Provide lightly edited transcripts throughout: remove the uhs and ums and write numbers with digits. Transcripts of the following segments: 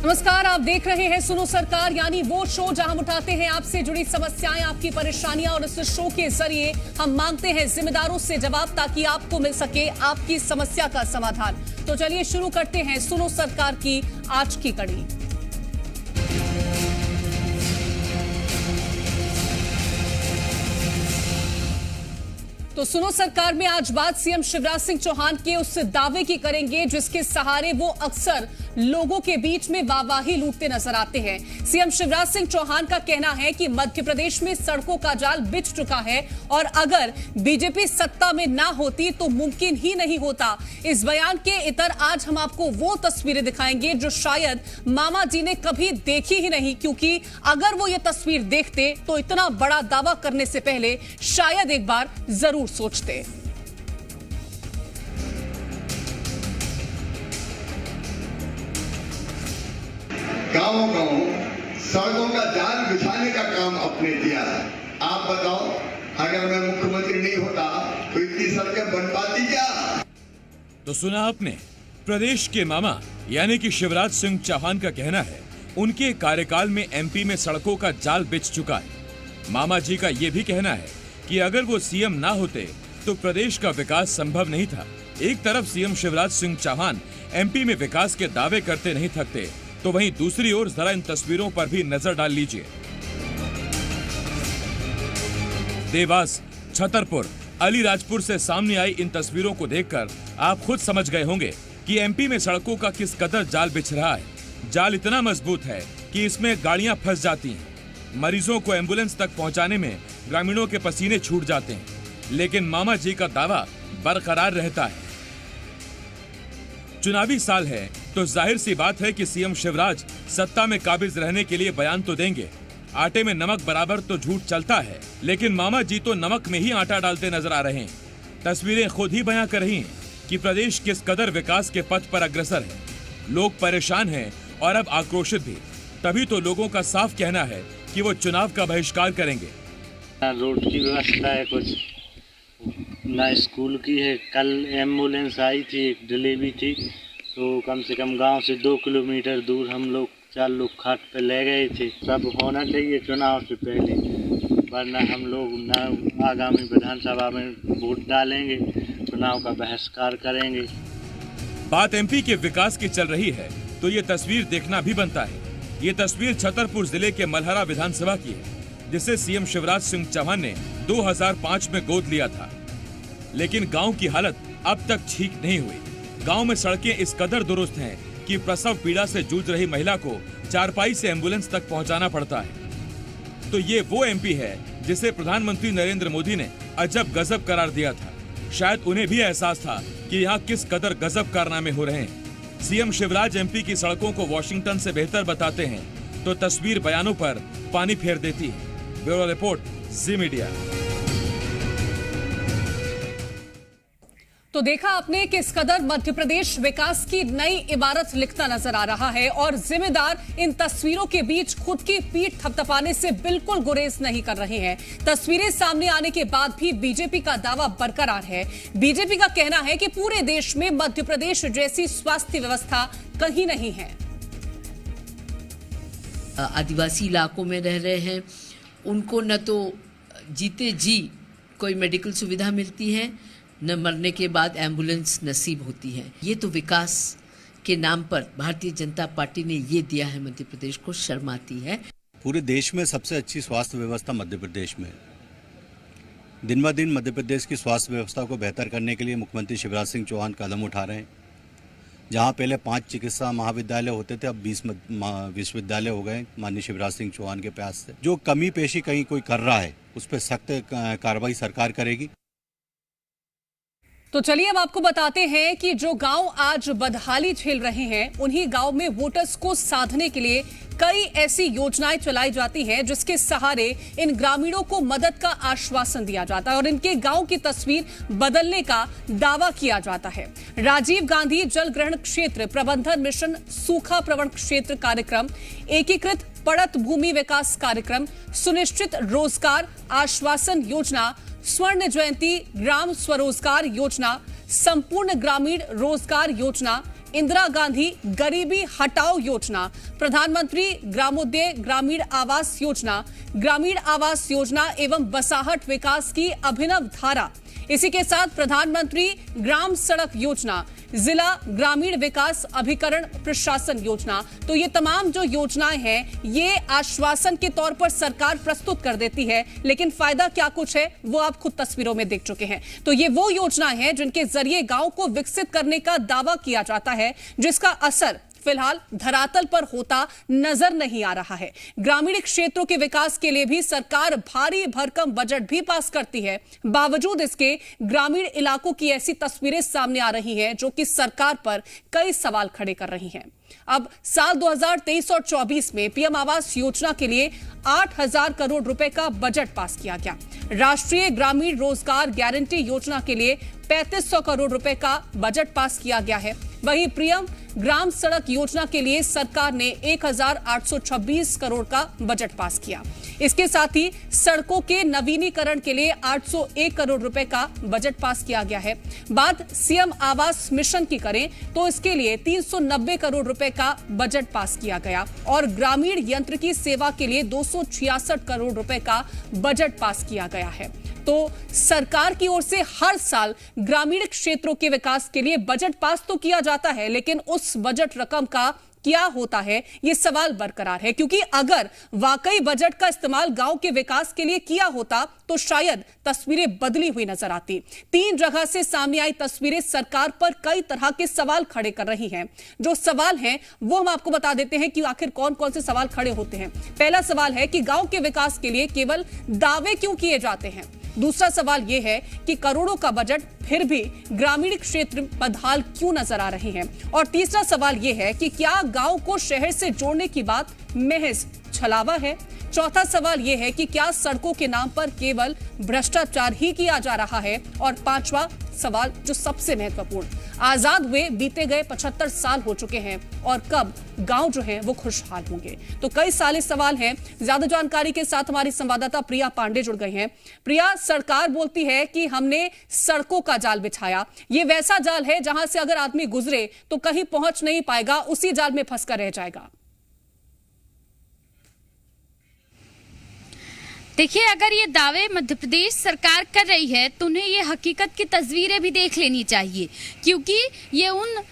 नमस्कार, आप देख रहे हैं सुनो सरकार, यानी वो शो जहां हम उठाते हैं आपसे जुड़ी समस्याएं, आपकी परेशानियां, और इस शो के जरिए हम मांगते हैं जिम्मेदारों से जवाब ताकि आपको मिल सके आपकी समस्या का समाधान। तो चलिए शुरू करते हैं सुनो सरकार की आज की कड़ी। तो सुनो सरकार में आज बात सीएम शिवराज सिंह चौहान के उस दावे की करेंगे जिसके सहारे वो अक्सर लोगों के बीच में वाहवाही लूटते नजर आते हैं। सीएम शिवराज सिंह चौहान का कहना है कि मध्य प्रदेश में सड़कों का जाल बिछ चुका है और अगर बीजेपी सत्ता में ना होती तो मुमकिन ही नहीं होता। इस बयान के इतर आज हम आपको वो तस्वीरें दिखाएंगे जो शायद मामा जी ने कभी देखी ही नहीं, क्योंकि अगर वो ये तस्वीर देखते तो इतना बड़ा दावा करने से पहले शायद एक बार जरूर सोचते। गांव-गांव सड़कों का जाल बिछाने का काम आपने किया। आप बताओ, अगर मैं मुख्यमंत्री नहीं होता तो इतनी सड़कें बन पाती क्या? तो सुना आपने, प्रदेश के मामा यानी कि शिवराज सिंह चौहान का कहना है उनके कार्यकाल में एमपी में सड़कों का जाल बिछ चुका है। मामा जी का ये भी कहना है कि अगर वो सीएम ना होते तो प्रदेश का विकास संभव नहीं था। एक तरफ सीएम शिवराज सिंह चौहान एमपी में विकास के दावे करते नहीं थकते, तो वहीं दूसरी ओर जरा इन तस्वीरों पर भी नजर डाल लीजिए। देवास, छतरपुर, अलीराजपुर से सामने आई इन तस्वीरों को देखकर आप खुद समझ गए होंगे कि एमपी में सड़कों का किस कदर जाल बिछ रहा है। जाल इतना मजबूत है कि इसमें गाड़ियां फंस जाती हैं। मरीजों को एम्बुलेंस तक पहुंचाने में ग्रामीणों के पसीने छूट जाते हैं, लेकिन मामा जी का दावा बरकरार रहता है। चुनावी साल है तो जाहिर सी बात है कि सीएम शिवराज सत्ता में काबिज रहने के लिए बयान तो देंगे। आटे में नमक बराबर तो झूठ चलता है, लेकिन मामा जी तो नमक में ही आटा डालते नजर आ रहे हैं। तस्वीरें खुद ही बयां कर रही हैं कि प्रदेश किस कदर विकास के पथ पर अग्रसर है। लोग परेशान हैं और अब आक्रोशित भी, तभी तो लोगों का साफ कहना है कि वो चुनाव का बहिष्कार करेंगे। रोड की व्यवस्था है, कुछ ना स्कूल की है। कल एम्बुलेंस आई थी, एक डिलीवरी थी, तो कम से कम गांव से 2 किलोमीटर दूर हम लोग 4 लोग खाट पे ले गए थे। सब होना चाहिए चुनाव से पहले, वरना हम लोग न आगामी विधानसभा में वोट डालेंगे, चुनाव का बहिष्कार करेंगे। बात एमपी के विकास की चल रही है तो ये तस्वीर देखना भी बनता है। ये तस्वीर छतरपुर जिले के मलहरा विधानसभा की है, जिसे सीएम शिवराज सिंह चौहान ने 2005 में गोद लिया था। लेकिन गांव की हालत अब तक ठीक नहीं हुई। गांव में सड़कें इस कदर दुरुस्त हैं कि प्रसव पीड़ा से जूझ रही महिला को चारपाई से एम्बुलेंस तक पहुंचाना पड़ता है। तो ये वो एमपी है जिसे प्रधानमंत्री नरेंद्र मोदी ने अजब गजब करार दिया था। शायद उन्हें भी एहसास था कि यहाँ किस कदर गजब कारनामे हो रहे हैं। सीएम शिवराज एमपी की सड़कों को वॉशिंगटन से बेहतर बताते हैं तो तस्वीर बयानों पर पानी फेर देती है। ब्यूरो रिपोर्ट, जी मीडिया। तो देखा आपने किस कदर मध्य प्रदेश विकास की नई इबारत लिखता नजर आ रहा है, और जिम्मेदार इन तस्वीरों के बीच खुद की पीठ थपथपाने से बिल्कुल गुरेज नहीं कर रहे हैं। तस्वीरें सामने आने के बाद भी बीजेपी का दावा बरकरार है। बीजेपी का कहना है कि पूरे देश में मध्य प्रदेश जैसी स्वास्थ्य व्यवस्था कहीं नहीं है। आदिवासी इलाकों में रह रहे हैं, उनको न तो जीते जी कोई मेडिकल सुविधा मिलती है, न मरने के बाद एम्बुलेंस नसीब होती है। ये तो विकास के नाम पर भारतीय जनता पार्टी ने ये दिया है मध्य प्रदेश को, शर्म आती है। पूरे देश में सबसे अच्छी स्वास्थ्य व्यवस्था मध्य प्रदेश में। दिन ब दिन मध्य प्रदेश की स्वास्थ्य व्यवस्था को बेहतर करने के लिए मुख्यमंत्री शिवराज सिंह चौहान कदम उठा रहे हैं। जहां पहले 5 चिकित्सा महाविद्यालय होते थे, अब 20 विश्वविद्यालय हो गए माननीय शिवराज सिंह चौहान के प्रयास से। जो कमी पेशी कहीं कोई कर रहा है उस पर सख्त कार्रवाई सरकार करेगी। तो चलिए अब आपको बताते हैं कि जो गांव आज बदहाली झेल रहे हैं, उन्हीं गांव में वोटर्स को साधने के लिए कई ऐसी योजनाएं चलाई जाती हैं जिसके सहारे इन ग्रामीणों को मदद का आश्वासन दिया जाता है और इनके गांव की तस्वीर बदलने का दावा किया जाता है। राजीव गांधी जल ग्रहण क्षेत्र प्रबंधन मिशन, सूखा प्रवण क्षेत्र कार्यक्रम, एकीकृत पड़त भूमि विकास कार्यक्रम, सुनिश्चित रोजगार आश्वासन योजना, स्वर्ण जयंती ग्राम स्वरोजगार योजना, संपूर्ण ग्रामीण रोजगार योजना, इंदिरा गांधी गरीबी हटाओ योजना, प्रधानमंत्री ग्रामोदय ग्रामीण आवास योजना, ग्रामीण आवास योजना एवं बसाहट विकास की अभिनव धारा, इसी के साथ प्रधानमंत्री ग्राम सड़क योजना, जिला ग्रामीण विकास अभिकरण प्रशासन योजना। तो ये तमाम जो योजनाएं हैं ये आश्वासन के तौर पर सरकार प्रस्तुत कर देती है, लेकिन फायदा क्या कुछ है वो आप खुद तस्वीरों में देख चुके हैं। तो ये वो योजनाएं हैं जिनके जरिए गांव को विकसित करने का दावा किया जाता है, जिसका असर फिलहाल धरातल पर होता नजर नहीं आ रहा है। ग्रामीण क्षेत्रों के विकास के लिए भी सरकार भारी भरकम बजट भी पास करती है, बावजूद इसके ग्रामीण इलाकों की ऐसी तस्वीरें सामने आ रही हैं जो कि सरकार पर कई सवाल खड़े कर रही हैं। अब साल 2023 और 24 में पीएम आवास योजना के लिए 8,000 करोड़ रुपए का बजट पास किया गया। राष्ट्रीय ग्रामीण रोजगार गारंटी योजना के लिए 3500 करोड़ रुपए का बजट पास किया गया है। वहीं पीएम ग्राम सड़क योजना के लिए सरकार ने 1,826 करोड़ का बजट पास किया। इसके साथ ही सड़कों के नवीनीकरण के लिए 801 करोड़ रुपए का बजट पास किया गया है। बात सीएम आवास मिशन की करें तो इसके लिए 390 करोड़ रुपए का बजट पास किया गया और ग्रामीण यंत्र की सेवा के लिए 266 करोड़ रुपए का बजट पास किया गया है। तो सरकार की ओर से हर साल ग्रामीण क्षेत्रों के विकास के लिए बजट पास तो किया जाता है, लेकिन उस बजट रकम का क्या होता है ये सवाल बरकरार है, क्योंकि अगर वाकई बजट का इस्तेमाल गांव के विकास के लिए किया होता तो शायद तस्वीरें बदली हुई नजर आती। 3 जगह से सामने आई तस्वीरें सरकार पर कई तरह के सवाल खड़े कर रही हैं। जो सवाल हैं वो हम आपको बता देते हैं कि आखिर कौन कौन से सवाल खड़े होते हैं। पहला सवाल है कि गांव के विकास के लिए केवल दावे क्यों किए जाते हैं। दूसरा सवाल यह है कि करोड़ों का बजट फिर भी ग्रामीण क्षेत्र बदहाल क्यों नजर आ रही है। और तीसरा सवाल यह है कि क्या गांव को शहर से जोड़ने की बात महज छलावा है। चौथा सवाल यह है कि क्या सड़कों के नाम पर केवल भ्रष्टाचार ही किया जा रहा है। और पांचवा सवाल जो सबसे महत्वपूर्ण, आजाद हुए बीते गए 75 साल हो चुके हैं और कब गांव जो है वो खुशहाल होंगे। तो कई सारे सवाल हैं। ज्यादा जानकारी के साथ हमारी संवाददाता प्रिया पांडे जुड़ गई हैं। प्रिया, सरकार बोलती है कि हमने सड़कों का जाल बिछाया। ये वैसा जाल है जहां से अगर आदमी गुजरे तो कहीं पहुंच नहीं पाएगा, उसी जाल में फंसकर रह जाएगा। देखिए, अगर ये दावे मध्य प्रदेश सरकार कर रही है तो उन्हें ये हकीकत की तस्वीरें भी देख लेनी चाहिए, क्योंकि ये उन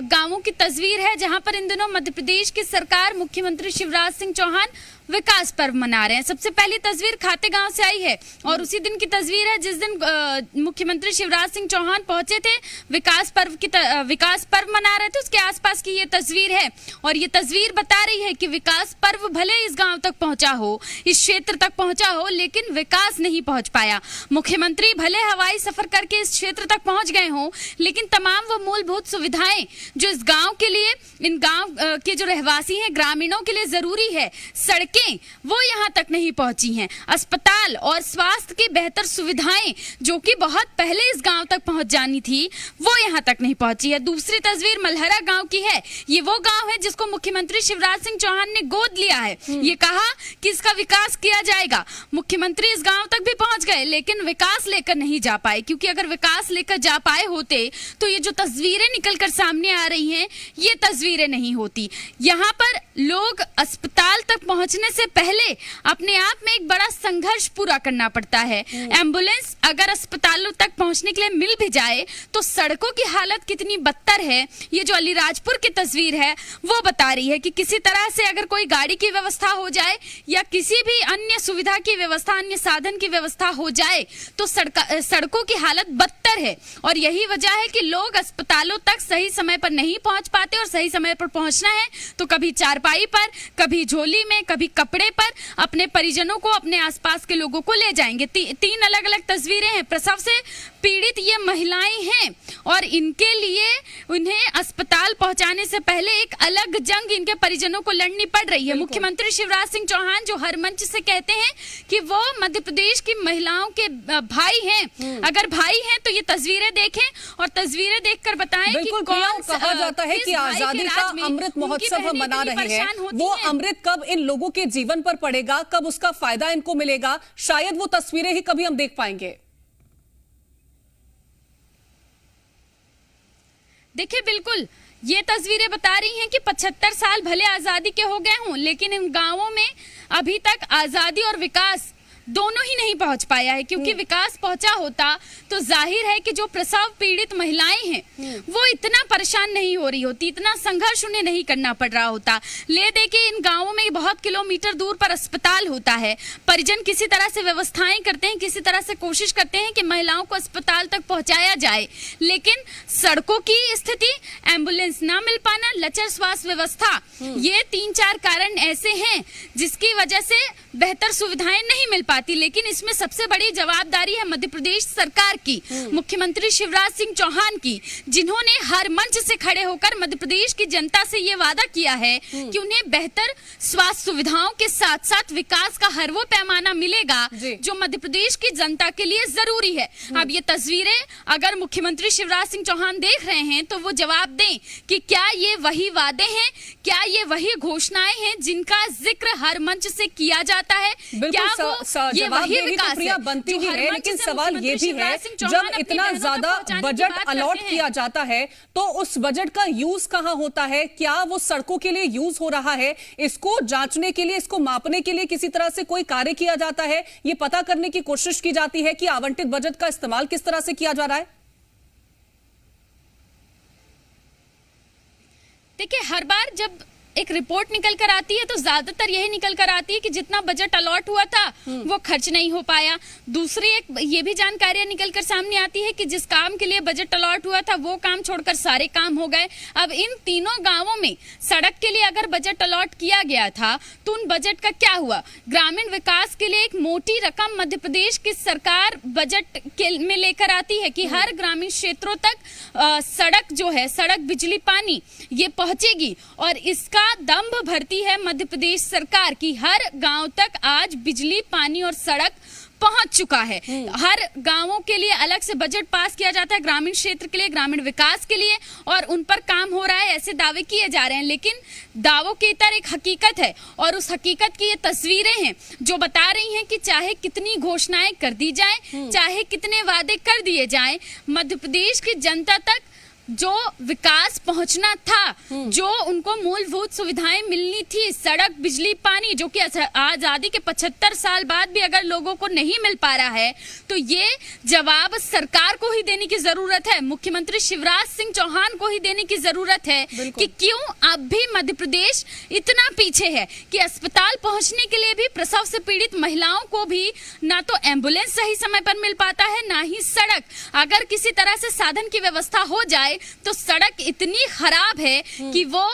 गांवों की तस्वीर है जहां पर इन दिनों मध्य प्रदेश की सरकार, मुख्यमंत्री शिवराज सिंह चौहान विकास पर्व मना रहे हैं। सबसे पहली तस्वीर खाते गांव से आई है और उसी दिन की तस्वीर है जिस दिन मुख्यमंत्री शिवराज सिंह चौहान पहुंचे थे, विकास पर्व मना रहे थे। उसके आसपास की ये तस्वीर है और ये तस्वीर बता रही है कि विकास पर्व भले इस गांव तक पहुंचा हो, इस क्षेत्र तक पहुंचा हो, लेकिन विकास नहीं पहुंच पाया। मुख्यमंत्री भले हवाई सफर करके इस क्षेत्र तक पहुंच गए हों, लेकिन तमाम वो मूलभूत सुविधाएं जो इस गांव के लिए, इन गांव के जो रहवासी हैं, ग्रामीणों के लिए जरूरी है, सड़कें, वो यहां तक नहीं पहुंची हैं। अस्पताल और स्वास्थ्य की बेहतर सुविधाएं जो कि बहुत पहले इस गांव तक पहुंच जानी थी, वो यहां तक नहीं पहुंची है। दूसरी तस्वीर मलहरा गांव की है। ये वो गांव है जिसको मुख्यमंत्री शिवराज सिंह चौहान ने गोद लिया है। ये कहा कि इसका विकास किया जाएगा। मुख्यमंत्री इस गांव तक भी पहुंच गए, लेकिन विकास लेकर नहीं जा पाए, क्योंकि अगर विकास लेकर जा पाए होते तो ये जो तस्वीरें निकलकर सामने आ रही हैं, ये तस्वीरें नहीं होती। यहाँ पर लोग अस्पताल तक पहुंचने से पहले अपने आप में एक बड़ा संघर्ष पूरा करना पड़ता है। एम्बुलेंस अगर अस्पतालों तक पहुंचने के लिए मिल भी जाए तो सड़कों की हालत कितनी बदतर है, ये जो अलीराजपुर की तस्वीर है वो बता रही है कि किसी तरह से अगर कोई गाड़ी की व्यवस्था हो जाए या किसी भी अन्य सुविधा की व्यवस्था, अन्य साधन की व्यवस्था हो जाए तो सड़कों की हालत बदतर है। और यही वजह है कि लोग अस्पतालों तक सही समय पर नहीं पहुंच पाते, और सही समय पर पहुंचना है तो कभी चारपाई पर, कभी झोली में, कभी कपड़े पर अपने परिजनों को, अपने आसपास के लोगों को ले जाएंगे। 3 अलग अलग तस्वीरें हैं। प्रसव से पीड़ित ये महिलाएं हैं और इनके लिए उन्हें अस्पताल पहुंचाने से पहले एक अलग जंग इनके परिजनों को लड़नी पड़ रही है। मुख्यमंत्री शिवराज सिंह चौहान जो हर मंच से कहते हैं कि वो मध्य प्रदेश की महिलाओं के भाई हैं, अगर भाई हैं तो ये तस्वीरें देखें और तस्वीरें देखकर बताएं कि कौन कहा जाता है कि आजादी का अमृत महोत्सव हम मना रहे हैं। वो अमृत कब इन लोगों के जीवन पर पड़ेगा, कब उसका फायदा इनको मिलेगा, शायद वो तस्वीरें ही कभी हम देख पाएंगे। देखिए, बिल्कुल ये तस्वीरें बता रही हैं कि 75 साल भले आजादी के हो गए हों, लेकिन इन गांवों में अभी तक आजादी और विकास दोनों ही नहीं पहुंच पाया है। क्योंकि विकास पहुंचा होता तो जाहिर है कि जो प्रसव पीड़ित महिलाएं हैं वो इतना परेशान नहीं हो रही होती, इतना संघर्ष उन्हें नहीं करना पड़ रहा होता। ले दे के इन गांवों में बहुत किलोमीटर दूर पर अस्पताल होता है, परिजन किसी तरह से व्यवस्थाएं करते हैं, किसी तरह से कोशिश करते हैं कि महिलाओं को अस्पताल तक पहुंचाया जाए, लेकिन सड़कों की स्थिति, एम्बुलेंस ना मिल पाना, लचर स्वास्थ्य व्यवस्था, ये 3-4 कारण ऐसे हैं जिसकी वजह से बेहतर सुविधाएं नहीं मिल पाती। लेकिन इसमें सबसे बड़ी जवाबदारी है मध्य प्रदेश सरकार की, मुख्यमंत्री शिवराज सिंह चौहान की, जिन्होंने हर मंच से खड़े होकर मध्य प्रदेश की जनता से ये वादा किया है कि उन्हें बेहतर स्वास्थ्य सुविधाओं के साथ साथ विकास का हर वो पैमाना मिलेगा जो मध्य प्रदेश की जनता के लिए जरूरी है। अब ये तस्वीरें अगर मुख्यमंत्री शिवराज सिंह चौहान देख रहे हैं तो वो जवाब दें कि क्या ये वही वादे हैं, क्या ये वही घोषणाएं हैं जिनका जिक्र हर मंच से किया जाता है, क्या वो ये वही विकास प्रिया बनती ही है। लेकिन सवाल ये भी है, जब इतना ज्यादा बजट अलॉट किया जाता है तो उस बजट का यूज कहां होता है? क्या वो सड़कों के लिए यूज हो रहा है? इसको जांचने के लिए, इसको मापने के लिए किसी तरह से कोई कार्य किया जाता है? ये पता करने की कोशिश की जाती है कि आवंटित बजट का इस्तेमाल किस तरह से किया जा रहा है? देखिए, हर बार जब एक रिपोर्ट निकल कर आती है तो ज्यादातर यही निकल कर आती है कि जितना बजट अलॉट हुआ था वो खर्च नहीं हो पाया। दूसरी एक ये भी जानकारियां निकल कर सामने आती है कि जिस काम के लिए बजट अलॉट हुआ था वो काम छोड़कर सारे काम हो गए। अब इन तीनों गांवों में सड़क के लिए अगर बजट अलॉट किया गया था तो उन बजट का क्या हुआ? ग्रामीण विकास के लिए एक मोटी रकम मध्य प्रदेश की सरकार बजट में लेकर आती है कि हर ग्रामीण क्षेत्रों तक सड़क जो है, सड़क, बिजली, पानी ये पहुंचेगी, और इसका दंभ भरती है मध्य प्रदेश सरकार की हर गांव तक आज बिजली, पानी और सड़क पहुंच चुका है। हर गांवों के लिए अलग से बजट पास किया जाता है, ग्रामीण क्षेत्र के लिए, ग्रामीण विकास के लिए, और उन पर काम हो रहा है, ऐसे दावे किए जा रहे हैं। लेकिन दावों के इतर एक हकीकत है, और उस हकीकत की ये तस्वीरें हैं जो बता रही हैं कि चाहे कितनी घोषणाएं कर दी जाएं, चाहे कितने वादे कर दिए जाएं, मध्य प्रदेश की जनता तक जो विकास पहुंचना था, जो उनको मूलभूत सुविधाएं मिलनी थी, सड़क, बिजली, पानी, जो कि आजादी के 75 साल बाद भी अगर लोगों को नहीं मिल पा रहा है तो ये जवाब सरकार को ही देने की जरूरत है, मुख्यमंत्री शिवराज सिंह चौहान को ही देने की जरूरत है कि क्यों अब भी मध्य प्रदेश इतना पीछे है कि अस्पताल पहुंचने के लिए भी प्रसव से पीड़ित महिलाओं को भी ना तो एम्बुलेंस सही समय पर मिल पाता है, ना ही सड़क। अगर किसी तरह से साधन की व्यवस्था हो जाए तो सड़क इतनी खराब है कि वो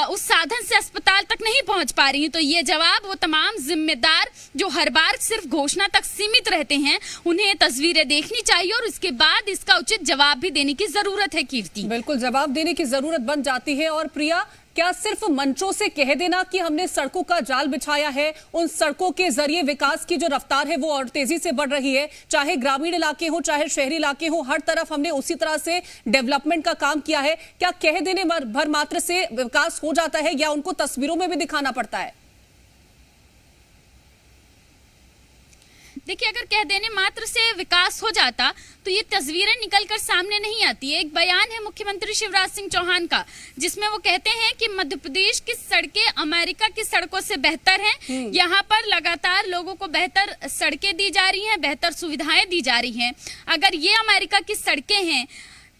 उस साधन से अस्पताल तक नहीं पहुंच पा रही है। तो ये जवाब वो तमाम जिम्मेदार जो हर बार सिर्फ घोषणा तक सीमित रहते हैं, उन्हें तस्वीरें देखनी चाहिए और उसके बाद इसका उचित जवाब भी देने की जरूरत है। कीर्ति, बिल्कुल जवाब देने की जरूरत बन जाती है। और प्रिया, क्या सिर्फ मंचों से कह देना कि हमने सड़कों का जाल बिछाया है, उन सड़कों के जरिए विकास की जो रफ्तार है वो और तेजी से बढ़ रही है, चाहे ग्रामीण इलाके हो चाहे शहरी इलाके हो, हर तरफ हमने उसी तरह से डेवलपमेंट का काम किया है, क्या कह देने भर मात्र से विकास हो जाता है या उनको तस्वीरों में भी दिखाना पड़ता है? देखिए, अगर कह देने मात्र से विकास हो जाता तो ये तस्वीरें निकलकर सामने नहीं आती है। एक बयान है मुख्यमंत्री शिवराज सिंह चौहान का जिसमें वो कहते हैं कि मध्य प्रदेश की सड़कें अमेरिका की सड़कों से बेहतर हैं। यहाँ पर लगातार लोगों को बेहतर सड़कें दी जा रही हैं, बेहतर सुविधाएं दी जा रही हैं। अगर ये अमेरिका की सड़कें हैं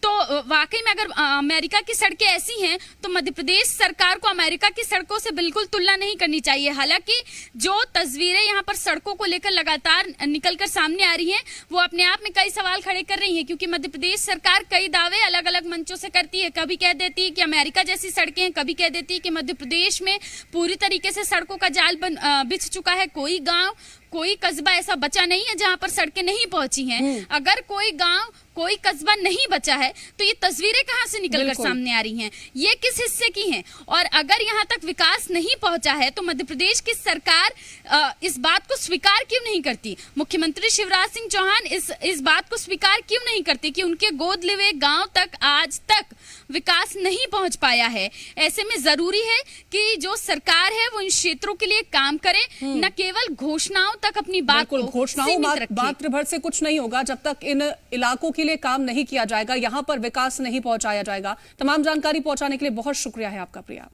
तो वाकई में अगर अमेरिका की सड़कें ऐसी हैं तो मध्य प्रदेश सरकार को अमेरिका की सड़कों से बिल्कुल तुलना नहीं करनी चाहिए। हालांकि जो तस्वीरें यहाँ पर सड़कों को लेकर लगातार निकलकर सामने आ रही हैं वो अपने आप में कई सवाल खड़े कर रही हैं, क्योंकि मध्य प्रदेश सरकार कई दावे अलग अलग मंचों से करती है। कभी कह देती है कि अमेरिका जैसी सड़कें हैं, कभी कह देती है कि मध्य प्रदेश में पूरी तरीके से सड़कों का जाल बिछ चुका है, कोई गाँव, कोई कस्बा ऐसा बचा नहीं है जहां पर सड़कें नहीं पहुंची हैं। अगर कोई गांव, कोई कस्बा नहीं बचा है तो ये तस्वीरें कहां से निकलकर सामने आ रही हैं, ये किस हिस्से की हैं? और अगर यहां तक विकास नहीं पहुंचा है तो मध्य प्रदेश की सरकार इस बात को स्वीकार क्यों नहीं करती? मुख्यमंत्री शिवराज सिंह चौहान इस बात को स्वीकार क्यों नहीं करते कि उनके गोद लिवे गांव तक आज तक विकास नहीं पहुंच पाया है? ऐसे में जरूरी है कि जो सरकार है वो इन क्षेत्रों के लिए काम करे, न केवल घोषणाओं तक अपनी बात को घोषणाओं सीमित रखें। मात्र भर से कुछ नहीं होगा जब तक इन इलाकों के लिए काम नहीं किया जाएगा, यहां पर विकास नहीं पहुंचाया जाएगा। तमाम जानकारी पहुंचाने के लिए बहुत शुक्रिया है आपका प्रिया।